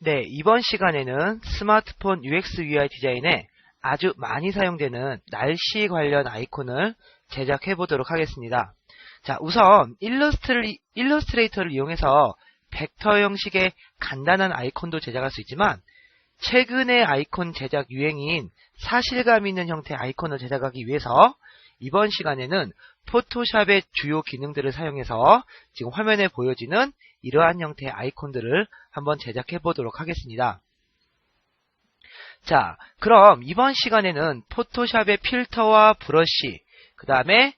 네, 이번 시간에는 스마트폰 UX UI 디자인에 아주 많이 사용되는 날씨 관련 아이콘을 제작해 보도록 하겠습니다. 자, 우선 일러스트레이터를 이용해서 벡터 형식의 간단한 아이콘도 제작할 수 있지만 최근의 아이콘 제작 유행인 사실감 있는 형태의 아이콘을 제작하기 위해서 이번 시간에는 포토샵의 주요 기능들을 사용해서 지금 화면에 보여지는 이러한 형태의 아이콘들을 한번 제작해 보도록 하겠습니다. 자, 그럼 이번 시간에는 포토샵의 필터와 브러쉬, 그 다음에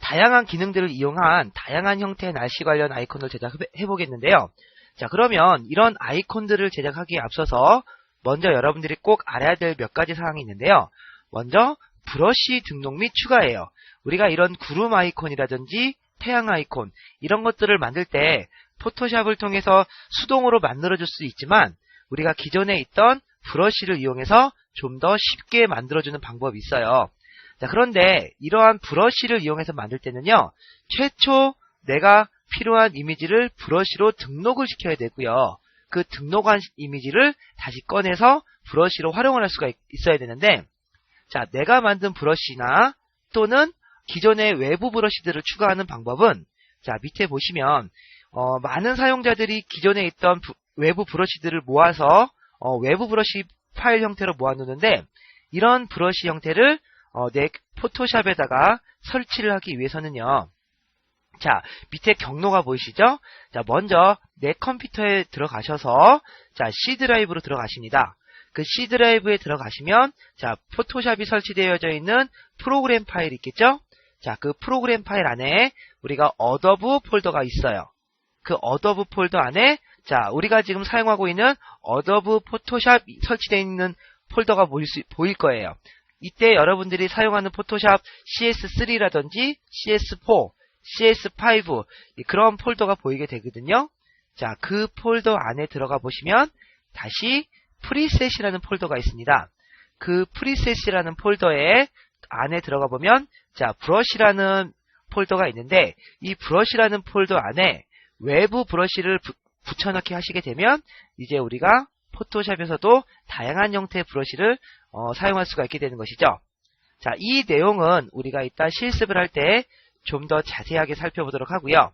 다양한 기능들을 이용한 다양한 형태의 날씨 관련 아이콘을 제작해 보겠는데요. 자, 그러면 이런 아이콘들을 제작하기에 앞서서 먼저 여러분들이 꼭 알아야 될 몇 가지 사항이 있는데요. 먼저 브러쉬 등록 및 추가예요. 우리가 이런 구름 아이콘이라든지 태양 아이콘 이런 것들을 만들 때 포토샵을 통해서 수동으로 만들어줄 수 있지만 우리가 기존에 있던 브러쉬를 이용해서 좀 더 쉽게 만들어주는 방법이 있어요. 자, 그런데 이러한 브러쉬를 이용해서 만들 때는요, 최초 내가 필요한 이미지를 브러쉬로 등록을 시켜야 되고요. 그 등록한 이미지를 다시 꺼내서 브러쉬로 활용을 할 수가 있어야 되는데, 자, 내가 만든 브러쉬나 또는 기존의 외부 브러쉬들을 추가하는 방법은, 자, 밑에 보시면 많은 사용자들이 기존에 있던 외부 브러쉬들을 모아서 외부 브러쉬 파일 형태로 모아놓는데, 이런 브러쉬 형태를 내 포토샵에다가 설치를 하기 위해서는요. 자, 밑에 경로가 보이시죠? 자, 먼저 내 컴퓨터에 들어가셔서 자, C 드라이브로 들어가십니다. 그 C 드라이브에 들어가시면 자, 포토샵이 설치되어져 있는 프로그램 파일이 있겠죠? 자, 그 프로그램 파일 안에 우리가 어도브 폴더가 있어요. 그 어도브 폴더 안에 자, 우리가 지금 사용하고 있는 어도브 포토샵 설치되어 있는 폴더가 보일 거예요. 이때 여러분들이 사용하는 포토샵 CS3라든지 CS4, CS5 그런 폴더가 보이게 되거든요. 자, 그 폴더 안에 들어가 보시면 다시 프리셋이라는 폴더가 있습니다. 그 프리셋이라는 폴더에 안에 들어가 보면 자, 브러쉬라는 폴더가 있는데 이 브러쉬라는 폴더 안에 외부 브러쉬를 붙여넣기 하시게 되면 이제 우리가 포토샵에서도 다양한 형태의 브러쉬를 사용할 수가 있게 되는 것이죠. 자, 이 내용은 우리가 이따 실습을 할 때 좀 더 자세하게 살펴보도록 하고요.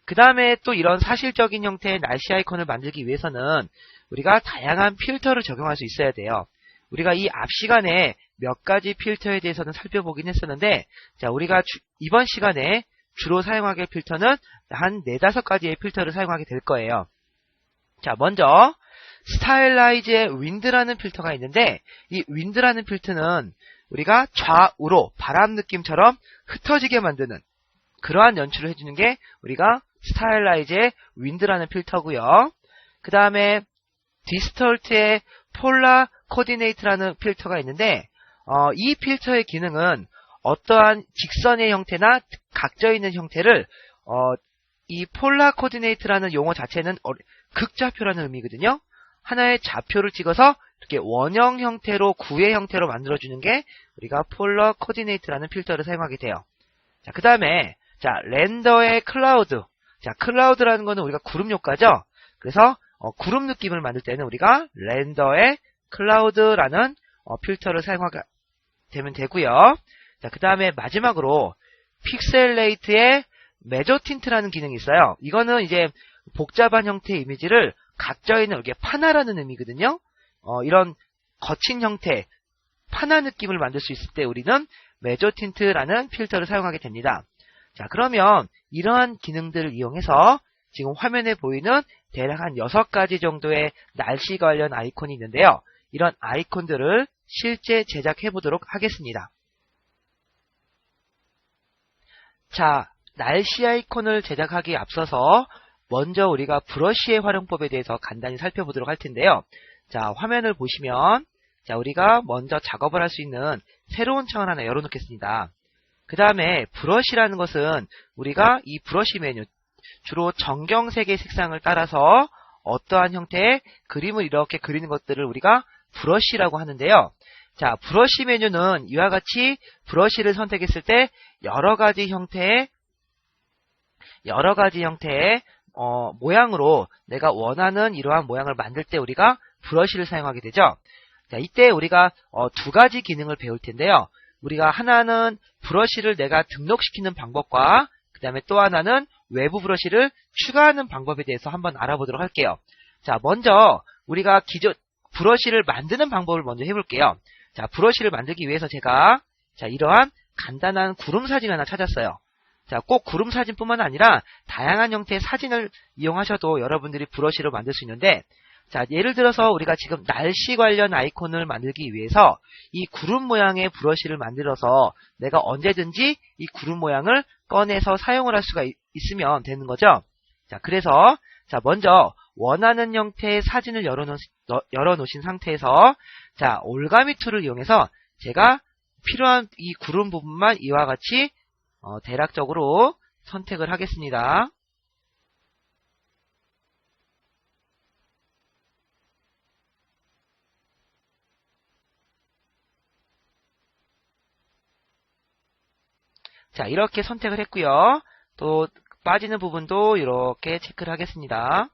그 다음에 또 이런 사실적인 형태의 날씨 아이콘을 만들기 위해서는 우리가 다양한 필터를 적용할 수 있어야 돼요. 우리가 이 앞 시간에 몇 가지 필터에 대해서는 살펴보긴 했었는데, 자, 우리가 이번 시간에 주로 사용하게 될 필터는 한 4-5가지의 필터를 사용하게 될 거예요. 자, 먼저 스타일라이즈의 윈드라는 필터가 있는데 이 윈드라는 필터는 우리가 좌우로 바람 느낌처럼 흩어지게 만드는 그러한 연출을 해주는 게 우리가 스타일라이즈의 윈드라는 필터고요. 그 다음에 디스톨트의 폴라 코디네이트라는 필터가 있는데 이 필터의 기능은 어떠한 직선의 형태나 각져 있는 형태를 이 폴라 코디네이트라는 용어 자체는 극좌표라는 의미거든요. 하나의 좌표를 찍어서 이렇게 원형 형태로 구의 형태로 만들어주는 게 우리가 폴라 코디네이트라는 필터를 사용하게 돼요. 자, 그 다음에 자, 렌더의 클라우드. 자, 클라우드라는 거는 우리가 구름 효과죠. 그래서 구름 느낌을 만들 때는 우리가 렌더의 클라우드라는 필터를 사용하게 되면 되고요. 자, 그 다음에 마지막으로 픽셀레이트의 메저 틴트라는 기능이 있어요. 이거는 이제 복잡한 형태의 이미지를 각져 있는 이렇게 파나라는 의미거든요. 이런 거친 형태, 파나 느낌을 만들 수 있을 때 우리는 메저 틴트라는 필터를 사용하게 됩니다. 자, 그러면 이러한 기능들을 이용해서 지금 화면에 보이는 대략 한 6가지 정도의 날씨 관련 아이콘이 있는데요. 이런 아이콘들을 실제 제작해 보도록 하겠습니다. 자, 날씨 아이콘을 제작하기에 앞서서 먼저 우리가 브러쉬의 활용법에 대해서 간단히 살펴보도록 할 텐데요. 자, 화면을 보시면 자, 우리가 먼저 작업을 할 수 있는 새로운 창을 하나 열어놓겠습니다. 그 다음에 브러쉬라는 것은 우리가 이 브러쉬 메뉴 주로 정경색의 색상을 따라서 어떠한 형태의 그림을 이렇게 그리는 것들을 우리가 브러쉬라고 하는데요. 자, 브러쉬 메뉴는 이와 같이 브러쉬를 선택했을 때 여러 가지 형태의 모양으로 내가 원하는 이러한 모양을 만들 때 우리가 브러쉬를 사용하게 되죠. 자, 이때 우리가 두 가지 기능을 배울 텐데요. 우리가 하나는 브러쉬를 내가 등록시키는 방법과 그 다음에 또 하나는 외부 브러쉬를 추가하는 방법에 대해서 한번 알아보도록 할게요. 자, 먼저 우리가 기존 브러쉬를 만드는 방법을 먼저 해볼게요. 자, 브러쉬를 만들기 위해서 제가 이러한 간단한 구름 사진 하나 찾았어요. 자, 꼭 구름 사진뿐만 아니라 다양한 형태의 사진을 이용하셔도 여러분들이 브러쉬로 만들 수 있는데, 자, 예를 들어서 우리가 지금 날씨 관련 아이콘을 만들기 위해서 이 구름 모양의 브러쉬를 만들어서 내가 언제든지 이 구름 모양을 꺼내서 사용을 할 수가 있으면 되는 거죠. 자, 그래서 먼저 원하는 형태의 사진을 열어놓으신 상태에서 올가미 툴을 이용해서 제가 필요한 이 구름 부분만 이와 같이 대략적으로 선택을 하겠습니다. 자, 이렇게 선택을 했고요. 또 빠지는 부분도 이렇게 체크를 하겠습니다.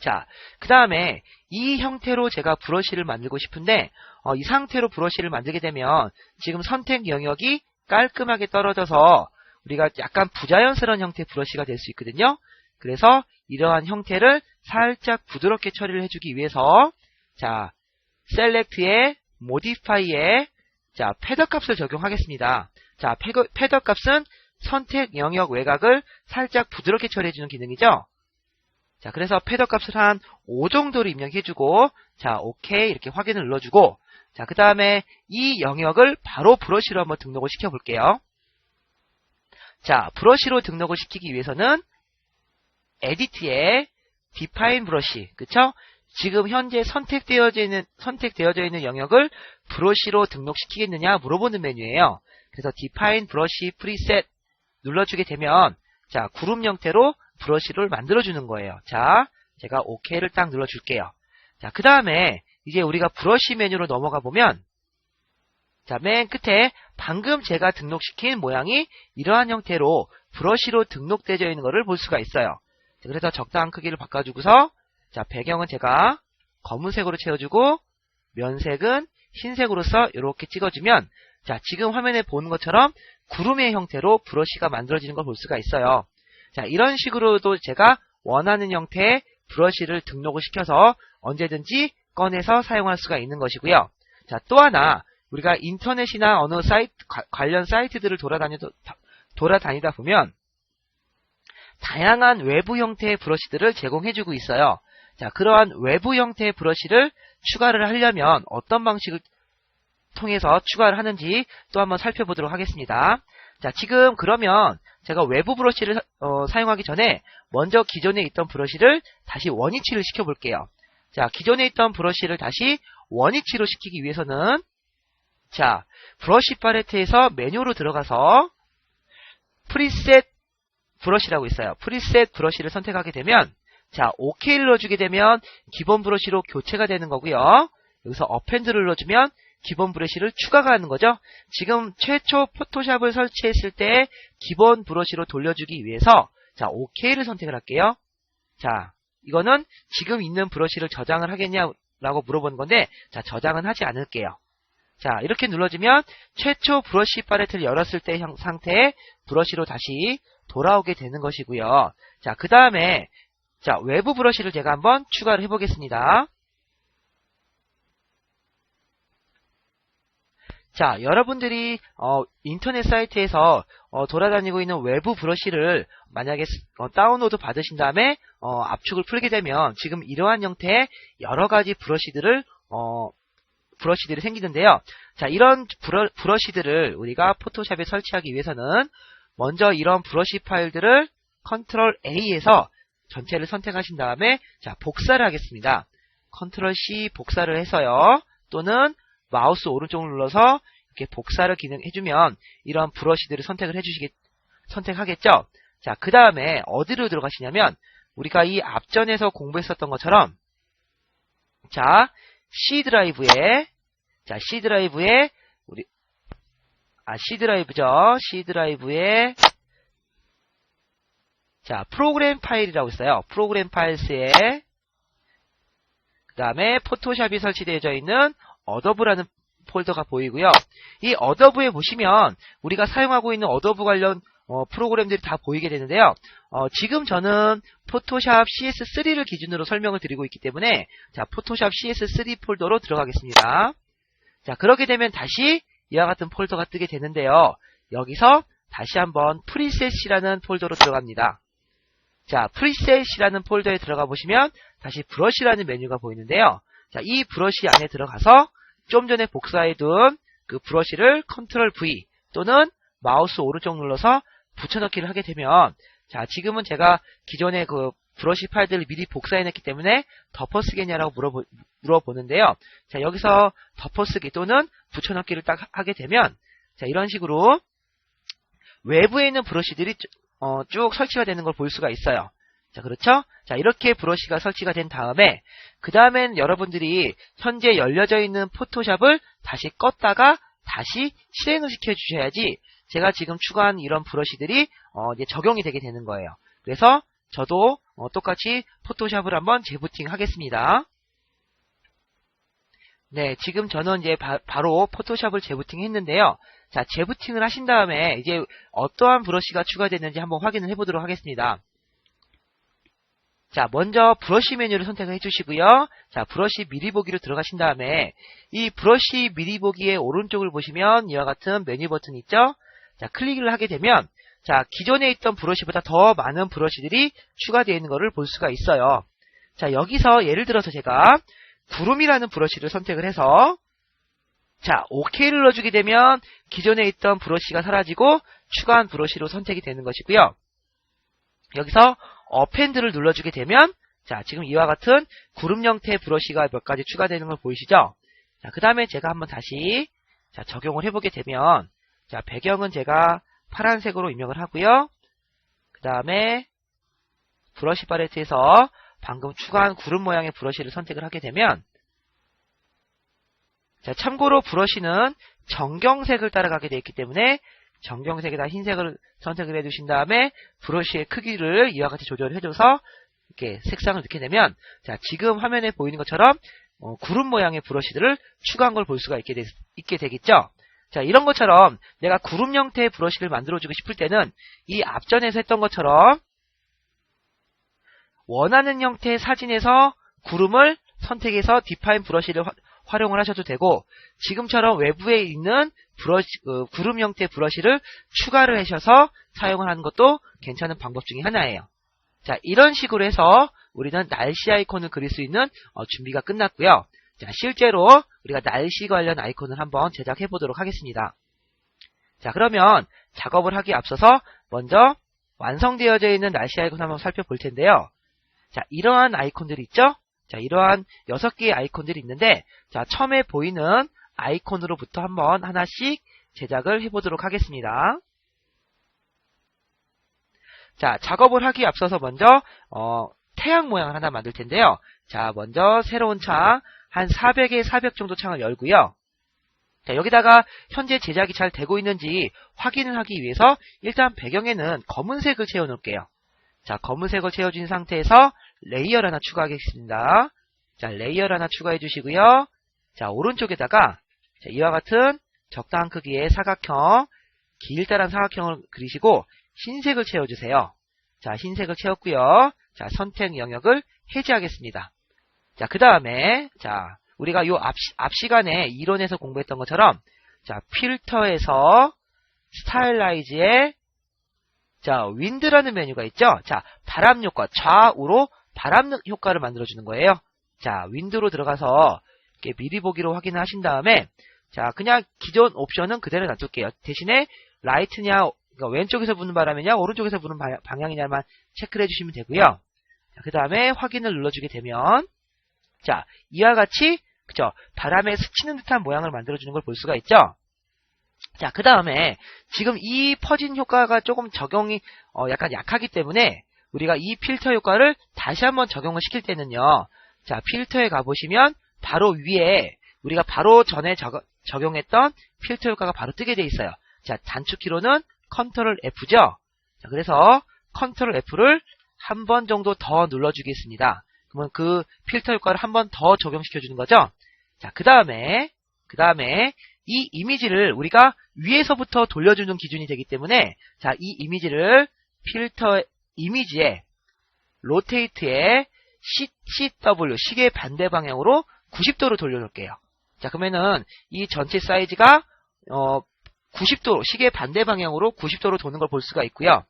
자, 그 다음에 이 형태로 제가 브러쉬를 만들고 싶은데 이 상태로 브러쉬를 만들게 되면 지금 선택 영역이 깔끔하게 떨어져서 우리가 약간 부자연스러운 형태의 브러쉬가 될 수 있거든요. 그래서 이러한 형태를 살짝 부드럽게 처리를 해주기 위해서 셀렉트에 모디파이에 패더 값을 적용하겠습니다. 자, 패더 값은 선택 영역 외곽을 살짝 부드럽게 처리해주는 기능이죠. 자, 그래서 패더 값을 한 5 정도로 입력해주고, 오케이 이렇게 확인을 눌러주고, 그 다음에 이 영역을 바로 브러쉬로 한번 등록을 시켜볼게요. 자, 브러쉬로 등록을 시키기 위해서는 에디트에 디파인 브러쉬, 그쵸? 지금 현재 선택되어져 있는 영역을 브러쉬로 등록시키겠느냐 물어보는 메뉴예요. 그래서 디파인 브러쉬 프리셋 눌러주게 되면 구름 형태로 브러쉬를 만들어주는 거예요. 자, 제가 OK를 딱 눌러줄게요. 자, 그 다음에 이제 우리가 브러쉬 메뉴로 넘어가 보면 맨 끝에 방금 제가 등록시킨 모양이 이러한 형태로 브러쉬로 등록되어 있는 것을 볼 수가 있어요. 그래서 적당한 크기를 바꿔주고서 배경은 제가 검은색으로 채워주고 면색은 흰색으로서 이렇게 찍어주면 지금 화면에 보는 것처럼 구름의 형태로 브러쉬가 만들어지는 걸 볼 수가 있어요. 이런 식으로도 제가 원하는 형태의 브러쉬를 등록을 시켜서 언제든지 꺼내서 사용할 수가 있는 것이고요. 또 하나 우리가 인터넷이나 어느 관련 사이트들을 돌아다니다 보면 다양한 외부 형태의 브러쉬들을 제공해주고 있어요. 그러한 외부 형태의 브러쉬를 추가를 하려면 어떤 방식을 통해서 추가를 하는지 또 한번 살펴보도록 하겠습니다. 지금 그러면 제가 외부 브러쉬를 사용하기 전에 먼저 기존에 있던 브러쉬를 다시 원위치를 시켜볼게요. 기존에 있던 브러쉬를 다시 원위치로 시키기 위해서는 브러쉬 팔레트에서 메뉴로 들어가서 프리셋 브러쉬라고 있어요. 프리셋 브러쉬를 선택하게 되면 OK를 눌러주게 되면 기본 브러쉬로 교체가 되는 거고요. 여기서 어펜드를 눌러주면 기본 브러쉬를 추가가 하는 거죠. 지금 최초 포토샵을 설치했을 때 기본 브러쉬로 돌려주기 위해서 OK를 선택을 할게요. 이거는 지금 있는 브러쉬를 저장을 하겠냐라고 물어보는 건데 저장은 하지 않을게요. 이렇게 눌러주면 최초 브러쉬 팔레트를 열었을 때 상태의 브러쉬로 다시 돌아오게 되는 것이고요. 그 다음에 외부 브러쉬를 제가 한번 추가를 해보겠습니다. 여러분들이 인터넷 사이트에서 돌아다니고 있는 외부 브러쉬를 만약에 다운로드 받으신 다음에 압축을 풀게 되면 지금 이러한 형태의 여러가지 브러쉬들이 생기는데요. 이런 브러쉬들을 우리가 포토샵에 설치하기 위해서는 먼저 이런 브러쉬 파일들을 컨트롤 A에서 전체를 선택하신 다음에 복사를 하겠습니다. 컨트롤 C 복사를 해서요. 또는 마우스 오른쪽을 눌러서 이렇게 복사를 기능해주면 이런 브러쉬들을 선택하겠죠. 그 다음에 어디로 들어가시냐면 우리가 이 앞전에서 공부했었던 것처럼 C 드라이브에 C 드라이브에 자, 프로그램 파일이라고 있어요. 프로그램 파일스에 그 다음에 포토샵이 설치되어 있는 어도브라는 폴더가 보이고요. 이 어도브에 보시면 우리가 사용하고 있는 어도브 관련 프로그램들이 다 보이게 되는데요. 지금 저는 포토샵 CS3를 기준으로 설명을 드리고 있기 때문에 자, 포토샵 CS3 폴더로 들어가겠습니다. 자, 그렇게 되면 다시 이와 같은 폴더가 뜨게 되는데요. 여기서 다시 한번 프리셋이라는 폴더로 들어갑니다. 자, 프리셋이라는 폴더에 들어가 보시면 다시 브러쉬라는 메뉴가 보이는데요. 자, 이 브러쉬 안에 들어가서 좀 전에 복사해둔 그 브러쉬를 컨트롤 V 또는 마우스 오른쪽 눌러서 붙여넣기를 하게 되면 자, 지금은 제가 기존에 그 브러쉬 파일들을 미리 복사해냈기 때문에 덮어쓰겠냐라고 물어보는데요. 자, 여기서 덮어쓰기 또는 붙여넣기를 딱 하게 되면 자, 이런 식으로 외부에 있는 브러쉬들이 쭉 설치가 되는 걸 볼 수가 있어요. 자, 그렇죠? 자, 이렇게 브러쉬가 설치가 된 다음에 그 다음엔 여러분들이 현재 열려져 있는 포토샵을 다시 껐다가 다시 실행을 시켜 주셔야지 제가 지금 추가한 이런 브러쉬들이 이제 적용이 되게 되는 거예요. 그래서 저도 똑같이 포토샵을 한번 재부팅 하겠습니다. 네, 지금 저는 이제 바로 포토샵을 재부팅 했는데요. 자, 재부팅을 하신 다음에 이제 어떠한 브러쉬가 추가됐는지 한번 확인을 해보도록 하겠습니다. 자, 먼저 브러쉬 메뉴를 선택을 해주시고요. 자, 브러쉬 미리 보기로 들어가신 다음에 이 브러쉬 미리 보기의 오른쪽을 보시면 이와 같은 메뉴 버튼이 있죠? 자, 클릭을 하게 되면 자, 기존에 있던 브러쉬보다 더 많은 브러쉬들이 추가되어 있는 것을 볼 수가 있어요. 자, 여기서 예를 들어서 제가 구름이라는 브러쉬를 선택을 해서 자, OK를 눌러주게 되면 기존에 있던 브러쉬가 사라지고 추가한 브러쉬로 선택이 되는 것이고요. 여기서 어펜드를 눌러주게 되면 자, 지금 이와 같은 구름 형태의 브러쉬가 몇 가지 추가되는 걸 보이시죠? 자, 그 다음에 제가 한번 다시 자, 적용을 해보게 되면 자, 배경은 제가 파란색으로 입력을 하고요. 그 다음에 브러쉬 팔레트에서 방금 추가한 구름 모양의 브러쉬를 선택을 하게 되면 자, 참고로 브러쉬는 정경색을 따라가게 되어 있기 때문에 정경색에다 흰색을 선택을 해주신 다음에 브러쉬의 크기를 이와 같이 조절을 해줘서 이렇게 색상을 넣게 되면 자, 지금 화면에 보이는 것처럼 구름 모양의 브러쉬들을 추가한 걸 볼 수가 있게 되겠죠. 자, 이런 것처럼 내가 구름 형태의 브러쉬를 만들어주고 싶을 때는 이 앞전에서 했던 것처럼 원하는 형태의 사진에서 구름을 선택해서 디파인 브러쉬를 활용을 하셔도 되고 지금처럼 외부에 있는 구름 형태의 브러쉬를 추가를 하셔서 사용을 하는 것도 괜찮은 방법 중에 하나예요. 자, 이런 식으로 해서 우리는 날씨 아이콘을 그릴 수 있는 준비가 끝났고요. 자, 실제로 우리가 날씨 관련 아이콘을 한번 제작해 보도록 하겠습니다. 자, 그러면 작업을 하기에 앞서서 먼저 완성되어져 있는 날씨 아이콘 한번 살펴볼 텐데요. 자, 이러한 아이콘들이 있죠? 자, 이러한 6개의 아이콘들이 있는데 자, 처음에 보이는 아이콘으로부터 한번 하나씩 제작을 해보도록 하겠습니다. 자, 작업을 하기에 앞서서 먼저 태양 모양을 하나 만들 텐데요. 자, 먼저 새로운 창 한 400에 400 정도 창을 열고요. 자, 여기다가 현재 제작이 잘 되고 있는지 확인을 하기 위해서 일단 배경에는 검은색을 채워 놓을게요. 자, 검은색을 채워준 상태에서 레이어를 하나 추가하겠습니다. 자, 레이어를 하나 추가해 주시고요. 자, 오른쪽에다가 자, 이와 같은 적당한 크기의 사각형, 길다란 사각형을 그리시고 흰색을 채워주세요. 자, 흰색을 채웠고요. 자, 선택 영역을 해제하겠습니다. 자, 그 다음에 자, 우리가 요 앞 시간에 이론에서 공부했던 것처럼 자, 필터에서 스타일라이즈에 자, 윈드라는 메뉴가 있죠? 자, 바람 효과, 좌우로 바람 효과를 만들어주는 거예요. 자, 윈드로 들어가서 이렇게 미리 보기로 확인을 하신 다음에 자, 그냥 기존 옵션은 그대로 놔둘게요. 대신에 라이트냐, 그러니까 왼쪽에서 부는 바람이냐, 오른쪽에서 부는 방향이냐만 체크를 해주시면 되고요. 그 다음에 확인을 눌러주게 되면 자, 이와 같이 그죠? 바람에 스치는 듯한 모양을 만들어주는 걸 볼 수가 있죠? 자, 그 다음에 지금 이 퍼진 효과가 조금 적용이 약간 약하기 때문에 우리가 이 필터 효과를 다시 한번 적용을 시킬 때는요. 자, 필터에 가보시면 바로 위에 우리가 바로 전에 적용했던 필터 효과가 바로 뜨게 돼 있어요. 자, 단축키로는 컨트롤 F죠. 자, 그래서 컨트롤 F를 한 번 정도 더 눌러주겠습니다. 그러면 그 필터 효과를 한 번 더 적용시켜주는 거죠. 자, 그 다음에 이 이미지를 우리가 위에서부터 돌려주는 기준이 되기 때문에, 자, 이 이미지를 필터 이미지에 로테이트에 CW, 시계 반대 방향으로 90도로 돌려놓을게요. 자, 그러면은 이 전체 사이즈가 90도, 시계 반대 방향으로 90도로 도는 걸 볼 수가 있고요.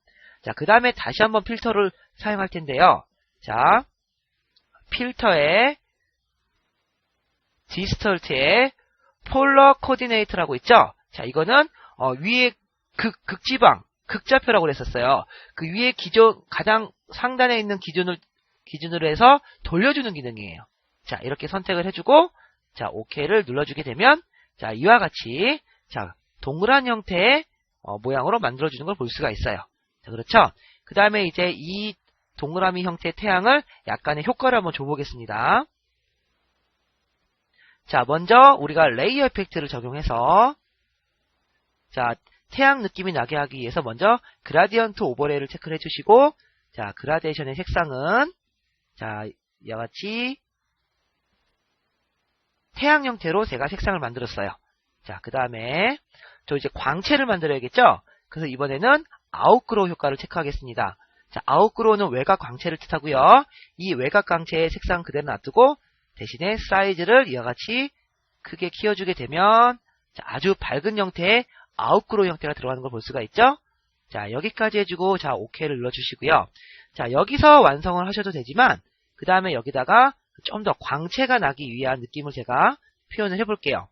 자, 그 다음에 다시 한번 필터를 사용할 텐데요. 자, 필터에 디스톨트에 폴러 코디네이트라고 있죠? 자, 이거는 위에 극지방, 극좌표라고 그랬었어요. 그 위에 가장 상단에 있는 기준으로 해서 돌려주는 기능이에요. 자, 이렇게 선택을 해주고, 자, OK를 눌러주게 되면, 자, 이와 같이, 자, 동그란 형태의 모양으로 만들어주는 걸 볼 수가 있어요. 자, 그렇죠? 그 다음에 이제 이 동그라미 형태의 태양을 약간의 효과를 한번 줘보겠습니다. 자, 먼저 우리가 레이어 이펙트를 적용해서, 자, 태양 느낌이 나게 하기 위해서 먼저 그라디언트 오버레이를 체크를 해주시고, 자, 그라데이션의 색상은, 자, 이와 같이 태양 형태로 제가 색상을 만들었어요. 자, 그 다음에 저 이제 광채를 만들어야겠죠? 그래서 이번에는 아웃그로우 효과를 체크하겠습니다. 자, 아웃그로우는 외곽 광채를 뜻하고요. 이 외곽 광채의 색상 그대로 놔두고 대신에 사이즈를 이와 같이 크게 키워주게 되면, 자, 아주 밝은 형태의 아웃그로우 형태가 들어가는 걸 볼 수가 있죠? 자, 여기까지 해주고, 자, OK를 눌러주시고요. 자, 여기서 완성을 하셔도 되지만, 그 다음에 여기다가 좀 더 광채가 나기 위한 느낌을 제가 표현을 해볼게요.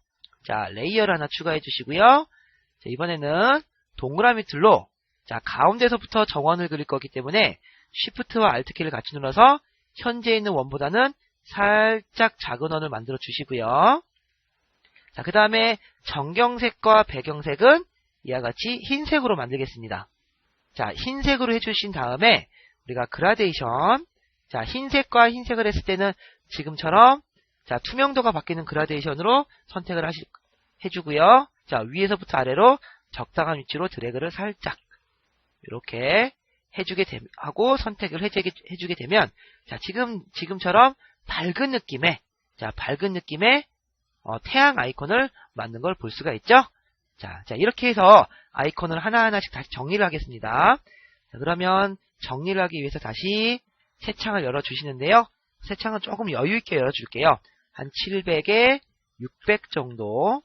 자, 레이어를 하나 추가해 주시고요. 자, 이번에는 동그라미 툴로, 자, 가운데서부터 정원을 그릴 거기 때문에 Shift와 Alt키를 같이 눌러서 현재 있는 원보다는 살짝 작은 원을 만들어 주시고요. 자, 그 다음에 정경색과 배경색은 이와 같이 흰색으로 만들겠습니다. 자, 흰색으로 해주신 다음에 우리가 그라데이션, 자, 흰색과 흰색을 했을 때는 지금처럼, 자, 투명도가 바뀌는 그라데이션으로 선택을 해주고요. 자, 위에서부터 아래로 적당한 위치로 드래그를 살짝 이렇게 하고 선택을 해주게 되면, 자, 지금처럼 밝은 느낌의 태양 아이콘을 만든 걸 볼 수가 있죠? 자, 이렇게 해서 아이콘을 하나하나씩 다시 정리를 하겠습니다. 자, 그러면 정리를 하기 위해서 다시 새 창을 열어주시는데요. 새 창은 조금 여유있게 열어줄게요. 한 700에 600 정도.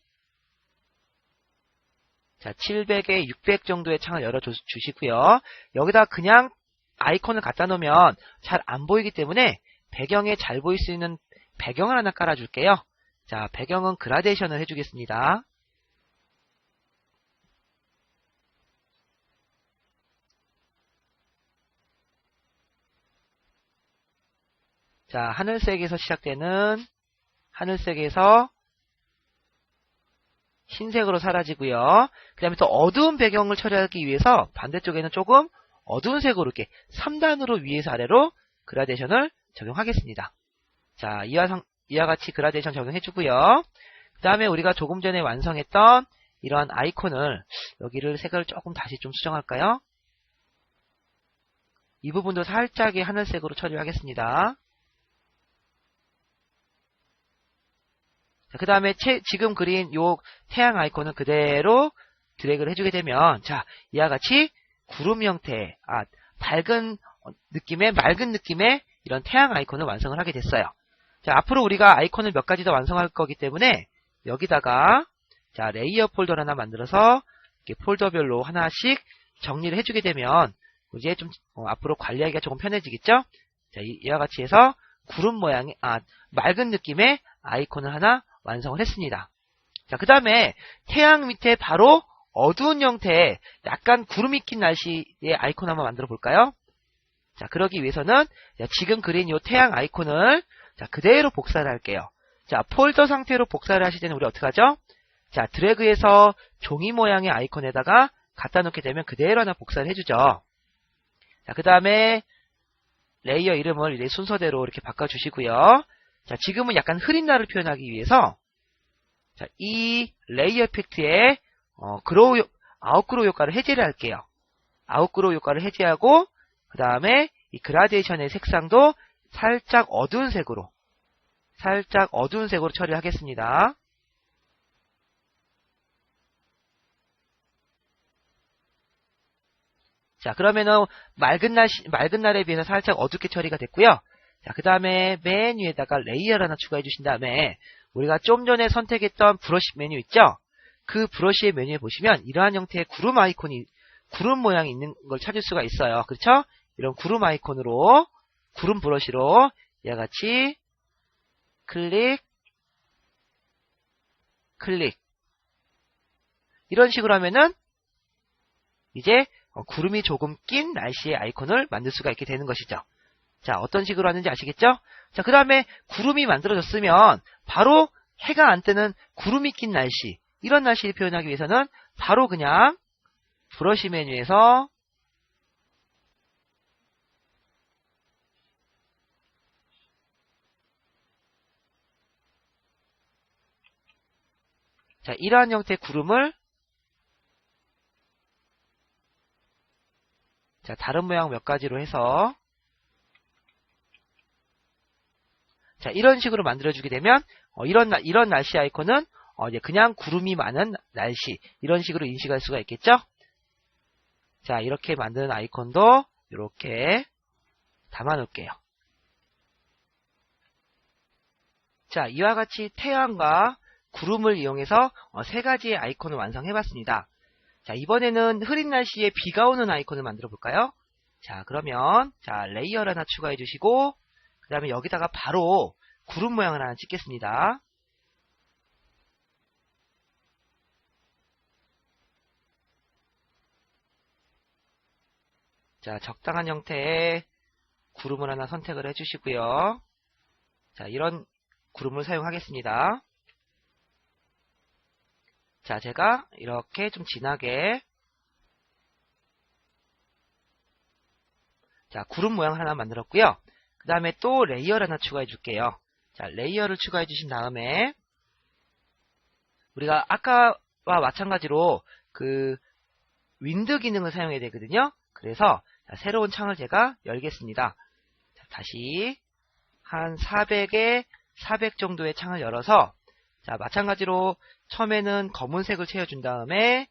자, 700에 600 정도의 창을 열어주시고요. 여기다 그냥 아이콘을 갖다 놓으면 잘 안 보이기 때문에 배경에 잘 보일 수 있는 배경을 하나 깔아줄게요. 자, 배경은 그라데이션을 해주겠습니다. 자, 하늘색에서 시작되는, 하늘색에서 흰색으로 사라지고요. 그 다음에 또 어두운 배경을 처리하기 위해서 반대쪽에는 조금 어두운 색으로 이렇게 3단으로 위에서 아래로 그라데이션을 적용하겠습니다. 자, 이와 같이 그라데이션 적용해주고요. 그 다음에 우리가 조금 전에 완성했던 이러한 아이콘을, 여기를 색을 조금 다시 좀 수정할까요? 이 부분도 살짝의 하늘색으로 처리를 하겠습니다. 그 다음에 지금 그린 요 태양 아이콘은 그대로 드래그를 해주게 되면, 자, 이와 같이 구름 형태, 밝은 느낌의, 맑은 느낌의 이런 태양 아이콘을 완성을 하게 됐어요. 자, 앞으로 우리가 아이콘을 몇 가지 더 완성할 거기 때문에 여기다가, 자, 레이어 폴더를 하나 만들어서 이렇게 폴더별로 하나씩 정리를 해주게 되면 이제 좀 앞으로 관리하기가 조금 편해지겠죠? 자, 이와 같이 해서 구름 모양의, 맑은 느낌의 아이콘을 하나 완성을 했습니다. 자, 그 다음에 태양 밑에 바로 어두운 형태의 약간 구름이 낀 날씨의 아이콘 한번 만들어 볼까요? 자, 그러기 위해서는 지금 그린 이 태양 아이콘을, 자, 그대로 복사를 할게요. 자, 폴더 상태로 복사를 하실 때는 우리 어떻게 하죠? 자, 드래그해서 종이 모양의 아이콘에다가 갖다 놓게 되면 그대로 하나 복사를 해주죠. 자, 그 다음에 레이어 이름을 이제 순서대로 이렇게 바꿔주시고요. 자, 지금은 약간 흐린 날을 표현하기 위해서, 자, 이 레이어 이펙트의 아웃그로우 효과를 해제를 할게요. 아웃그로우 효과를 해제하고, 그 다음에 이 그라데이션의 색상도 살짝 어두운 색으로 처리를 하겠습니다. 자, 그러면은 맑은 날에 비해서 살짝 어둡게 처리가 됐고요. 자, 그 다음에 맨 위에다가 레이어를 하나 추가해 주신 다음에 우리가 좀 전에 선택했던 브러쉬 메뉴 있죠? 그 브러쉬의 메뉴에 보시면 이러한 형태의 구름 모양이 있는 걸 찾을 수가 있어요. 그렇죠? 이런 구름 아이콘으로, 구름 브러쉬로 이와 같이 클릭, 이런 식으로 하면은 이제 구름이 조금 낀 날씨의 아이콘을 만들 수가 있게 되는 것이죠. 자, 어떤 식으로 하는지 아시겠죠? 자, 그 다음에 구름이 만들어졌으면 바로 해가 안 뜨는 구름이 낀 날씨, 이런 날씨를 표현하기 위해서는 바로 그냥 브러쉬 메뉴에서 자, 이러한 형태의 구름을 자, 다른 모양 몇 가지로 해서 자, 이런 식으로 만들어주게 되면 이런 날씨 아이콘은 이제 그냥 구름이 많은 날씨, 이런 식으로 인식할 수가 있겠죠? 자, 이렇게 만드는 아이콘도 이렇게 담아 놓을게요. 자, 이와 같이 태양과 구름을 이용해서 세 가지의 아이콘을 완성해 봤습니다. 자, 이번에는 흐린 날씨에 비가 오는 아이콘을 만들어 볼까요? 자, 그러면 자, 레이어를 하나 추가해 주시고 그 다음에 여기다가 바로 구름 모양을 하나 찍겠습니다. 자, 적당한 형태의 구름을 하나 선택을 해주시고요. 자, 이런 구름을 사용하겠습니다. 자, 제가 이렇게 좀 진하게 자, 구름 모양 하나 만들었고요. 그 다음에 또 레이어를 하나 추가해 줄게요. 자, 레이어를 추가해 주신 다음에 우리가 아까와 마찬가지로 그 윈드 기능을 사용해야 되거든요. 그래서 자, 새로운 창을 제가 열겠습니다. 자, 다시 한 400에 400 정도의 창을 열어서 자, 마찬가지로 처음에는 검은색을 채워준 다음에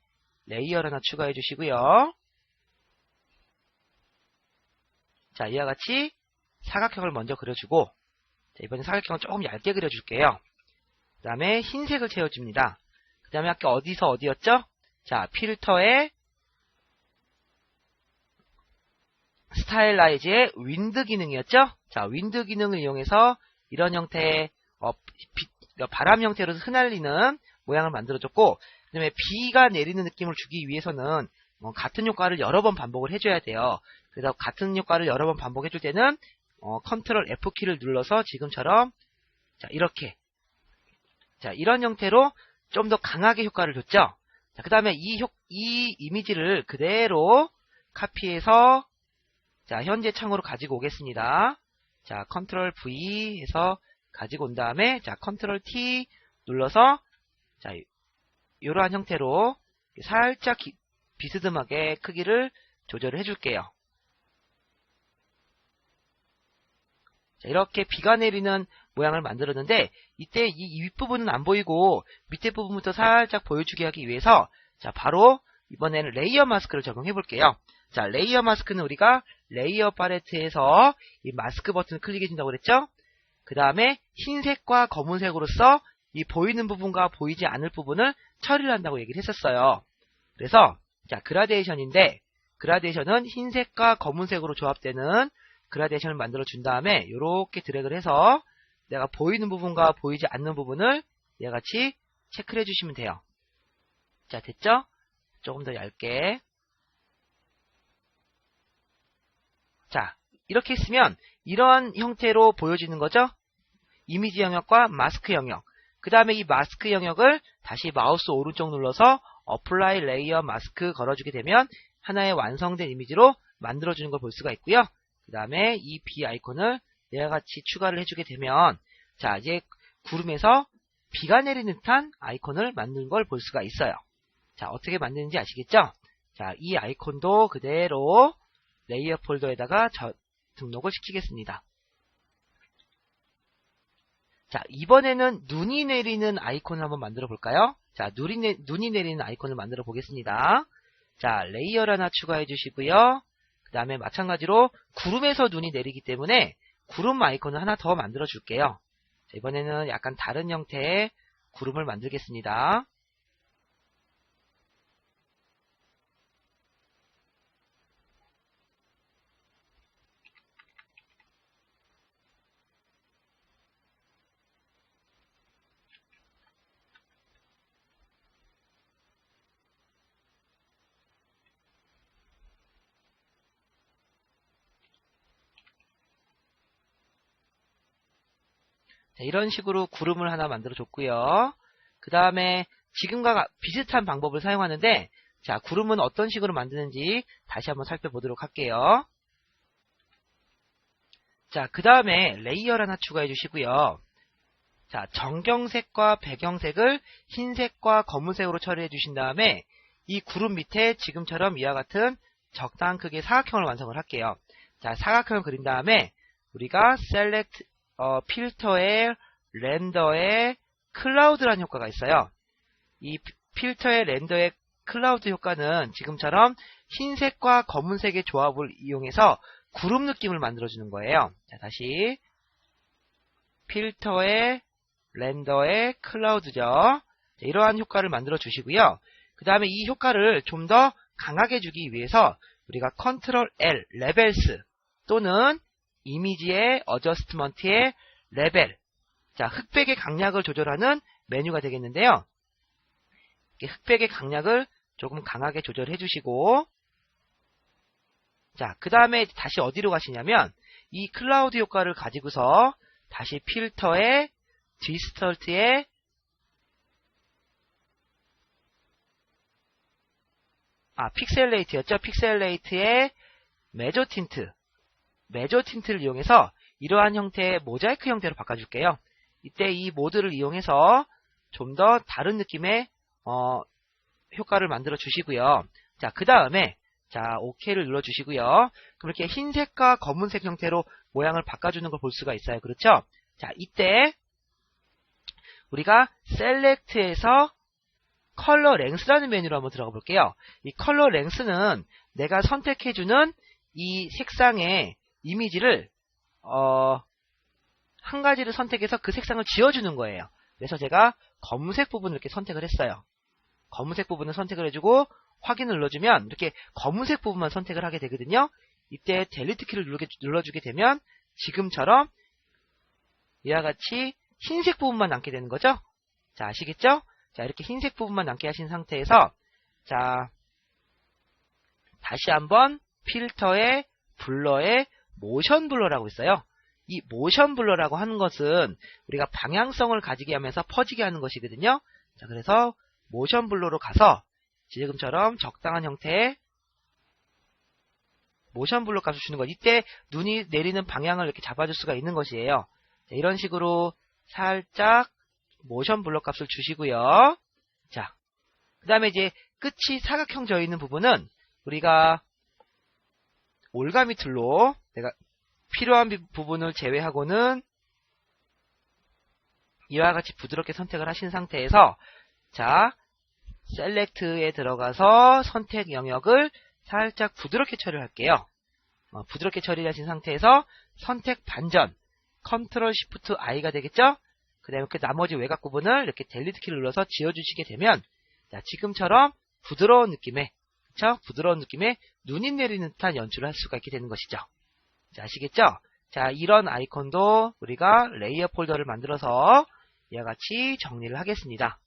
레이어를 하나 추가해 주시고요. 자, 이와 같이 사각형을 먼저 그려주고 자, 이번엔 사각형을 조금 얇게 그려줄게요. 그 다음에 흰색을 채워줍니다. 그 다음에 아까 어디였죠? 자, 필터에 스타일라이즈의 윈드 기능이었죠? 자, 윈드 기능을 이용해서 이런 형태의 바람 형태로 흩날리는 모양을 만들어줬고, 그 다음에 비가 내리는 느낌을 주기 위해서는 같은 효과를 여러 번 반복을 해줘야 돼요. 그래서 같은 효과를 여러 번 반복해줄 때는 컨트롤 F키를 눌러서 지금처럼 자, 이렇게 자, 이런 형태로 좀 더 강하게 효과를 줬죠. 자, 그 다음에 이 이미지를 그대로 카피해서 자, 현재 창으로 가지고 오겠습니다. 자, 컨트롤 V 해서 가지고 온 다음에 자, 컨트롤 T 눌러서 자, 이러한 형태로 살짝 비스듬하게 크기를 조절을 해줄게요. 자, 이렇게 비가 내리는 모양을 만들었는데 이때 이 윗부분은 안 보이고 밑에 부분부터 살짝 보여주게 하기 위해서 자, 바로 이번에는 레이어 마스크를 적용해 볼게요. 자, 레이어 마스크는 우리가 레이어 팔레트에서 이 마스크 버튼을 클릭해 준다고 그랬죠? 그 다음에 흰색과 검은색으로서 이 보이는 부분과 보이지 않을 부분을 처리를 한다고 얘기를 했었어요. 그래서 자, 그라데이션인데 그라데이션은 흰색과 검은색으로 조합되는 그라데이션을 만들어 준 다음에 이렇게 드래그를 해서 내가 보이는 부분과 보이지 않는 부분을 얘와 같이 체크를 해주시면 돼요. 자, 됐죠? 조금 더 얇게. 자, 이렇게 했으면 이런 형태로 보여지는 거죠. 이미지 영역과 마스크 영역. 그 다음에 이 마스크 영역을 다시 마우스 오른쪽 눌러서 어플라이 레이어 마스크 걸어주게 되면 하나의 완성된 이미지로 만들어주는 걸 볼 수가 있고요. 그 다음에 이 B 아이콘을 얘와 같이 추가를 해주게 되면 자, 이제 구름에서 비가 내리는 듯한 아이콘을 만드는 걸 볼 수가 있어요. 자, 어떻게 만드는지 아시겠죠? 자, 이 아이콘도 그대로 레이어 폴더에다가 등록을 시키겠습니다. 자, 이번에는 눈이 내리는 아이콘을 한번 만들어 볼까요? 자, 눈이 내리는 아이콘을 만들어 보겠습니다. 자, 레이어를 하나 추가해 주시고요. 그 다음에 마찬가지로 구름에서 눈이 내리기 때문에 구름 아이콘을 하나 더 만들어 줄게요. 자, 이번에는 약간 다른 형태의 구름을 만들겠습니다. 자, 이런 식으로 구름을 하나 만들어 줬고요. 그 다음에 지금과 비슷한 방법을 사용하는데, 자, 구름은 어떤 식으로 만드는지 다시 한번 살펴보도록 할게요. 자, 그 다음에 레이어를 하나 추가해 주시고요. 자, 정경색과 배경색을 흰색과 검은색으로 처리해 주신 다음에 이 구름 밑에 지금처럼 이와 같은 적당한 크기의 사각형을 완성을 할게요. 자, 사각형을 그린 다음에 우리가 셀렉트 필터의 렌더의 클라우드라는 효과가 있어요. 이 필터의 렌더의 클라우드 효과는 지금처럼 흰색과 검은색의 조합을 이용해서 구름 느낌을 만들어주는 거예요. 자, 다시 필터의 렌더의 클라우드죠. 자, 이러한 효과를 만들어 주시고요. 그 다음에 이 효과를 좀 더 강하게 주기 위해서 우리가 컨트롤 L, 레벨스 또는 이미지의 어저스트먼트의 레벨, 자, 흑백의 강약을 조절하는 메뉴가 되겠는데요. 흑백의 강약을 조금 강하게 조절해 주시고, 자, 그 다음에 다시 어디로 가시냐면 이 클라우드 효과를 가지고서 다시 필터의 디스톨트의 픽셀레이트였죠. 픽셀레이트의 메조 틴트를 이용해서 이러한 형태의 모자이크 형태로 바꿔줄게요. 이때 이 모드를 이용해서 좀 더 다른 느낌의 효과를 만들어 주시고요. 자, 그 다음에 자, OK를 눌러 주시고요. 그럼 이렇게 흰색과 검은색 형태로 모양을 바꿔주는 걸 볼 수가 있어요. 그렇죠? 자, 이때 우리가 셀렉트에서 컬러 랭스라는 메뉴로 한번 들어가 볼게요. 이 컬러 랭스는 내가 선택해주는 이 색상의 이미지를 한 가지를 선택해서 그 색상을 지워주는 거예요. 그래서 제가 검은색 부분을 이렇게 선택을 했어요. 검은색 부분을 선택을 해주고 확인을 눌러주면 이렇게 검은색 부분만 선택을 하게 되거든요. 이때 델리트 키를 눌러주게 되면 지금처럼 이와 같이 흰색 부분만 남게 되는 거죠. 자, 아시겠죠? 자, 이렇게 흰색 부분만 남게 하신 상태에서 자, 다시 한번 필터의 블러의 모션 블러라고 있어요. 이 모션 블러라고 하는 것은 우리가 방향성을 가지게 하면서 퍼지게 하는 것이거든요. 자, 그래서 모션 블러로 가서 지금처럼 적당한 형태의 모션 블러 값을 주는 것. 이때 눈이 내리는 방향을 이렇게 잡아줄 수가 있는 것이에요. 자, 이런 식으로 살짝 모션 블러 값을 주시고요. 자, 그 다음에 이제 끝이 사각형 되어 있는 부분은 우리가 올가미 툴로 내가 필요한 부분을 제외하고는 이와 같이 부드럽게 선택을 하신 상태에서 자, 셀렉트에 들어가서 선택 영역을 살짝 부드럽게 처리할게요. 부드럽게 처리하신 상태에서 선택 반전 컨트롤 시프트 I가 되겠죠? 그 다음에 그 나머지 외곽 부분을 이렇게 델리트 키를 눌러서 지워주시게 되면 자, 지금처럼 부드러운 느낌의 그쵸? 부드러운 느낌의 눈이 내리는 듯한 연출을 할 수가 있게 되는 것이죠. 자, 아시겠죠? 자, 이런 아이콘도 우리가 레이어 폴더를 만들어서 이와 같이 정리를 하겠습니다.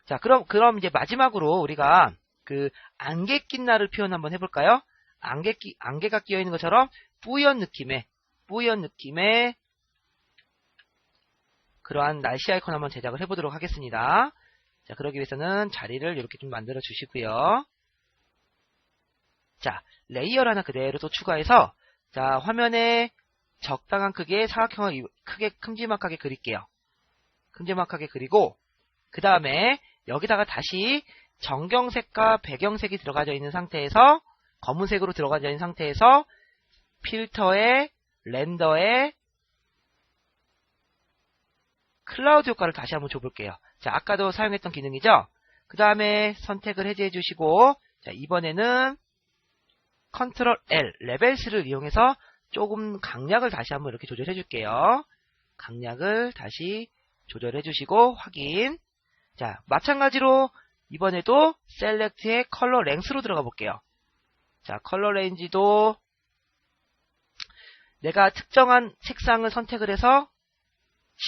자, 그럼 이제 마지막으로 우리가 그 안개 낀 날을 표현 한번 해볼까요? 안개가 끼어 있는 것처럼 뿌연 느낌의 그러한 날씨 아이콘 한번 제작을 해보도록 하겠습니다. 자, 그러기 위해서는 자리를 이렇게 좀 만들어 주시고요. 자, 레이어를 하나 그대로 또 추가해서 자, 화면에 적당한 크기의 사각형을 크게 큼지막하게 그릴게요. 큼지막하게 그리고 그 다음에 여기다가 다시 정경색과 배경색이 들어가져 있는 상태에서 검은색으로 들어가 있는 상태에서 필터에 렌더에 클라우드 효과를 다시 한번 줘볼게요. 자, 아까도 사용했던 기능이죠? 그 다음에 선택을 해제해 주시고, 자, 이번에는 컨트롤 L, 레벨스를 이용해서 조금 강약을 다시 한번 이렇게 조절해 줄게요. 강약을 다시 조절해 주시고, 확인. 자, 마찬가지로 이번에도 셀렉트의 컬러 랭스로 들어가 볼게요. 자, 컬러 레인지도 내가 특정한 색상을 선택을 해서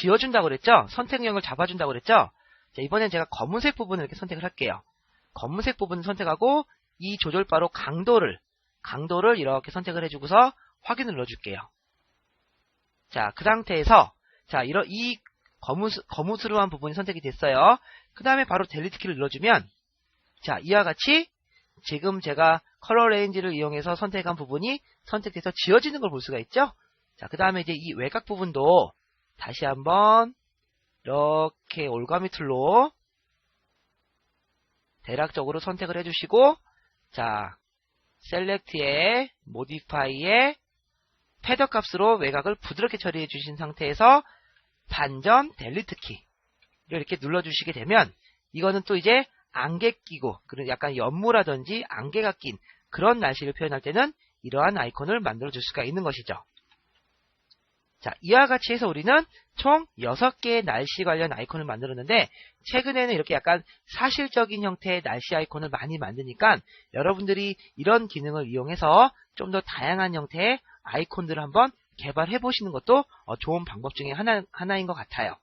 지워준다고 그랬죠? 선택형을 잡아준다고 그랬죠? 자, 이번엔 제가 검은색 부분을 이렇게 선택을 할게요. 검은색 부분을 선택하고 이 조절바로 강도를 이렇게 선택을 해주고서 확인을 눌러줄게요. 자, 그 상태에서 자, 이 거무스름한 부분이 선택이 됐어요. 그 다음에 바로 델리트 키를 눌러주면 자, 이와 같이 지금 제가 컬러 레인지를 이용해서 선택한 부분이 선택돼서 지워지는 걸 볼 수가 있죠? 자, 그 다음에 이제 이 외곽 부분도 다시 한번 이렇게 올가미 툴로 대략적으로 선택을 해주시고, 자, 셀렉트에 모디파이에 패더 값으로 외곽을 부드럽게 처리해 주신 상태에서 반전 델리트 키를 이렇게 눌러주시게 되면 이거는 또 이제 안개 끼고 그런 약간 연모라든지 안개가 낀 그런 날씨를 표현할 때는 이러한 아이콘을 만들어 줄 수가 있는 것이죠. 자, 이와 같이 해서 우리는 총 6개의 날씨 관련 아이콘을 만들었는데 최근에는 이렇게 약간 사실적인 형태의 날씨 아이콘을 많이 만드니까 여러분들이 이런 기능을 이용해서 좀 더 다양한 형태의 아이콘들을 한번 개발해 보시는 것도 좋은 방법 중에 하나인 것 같아요.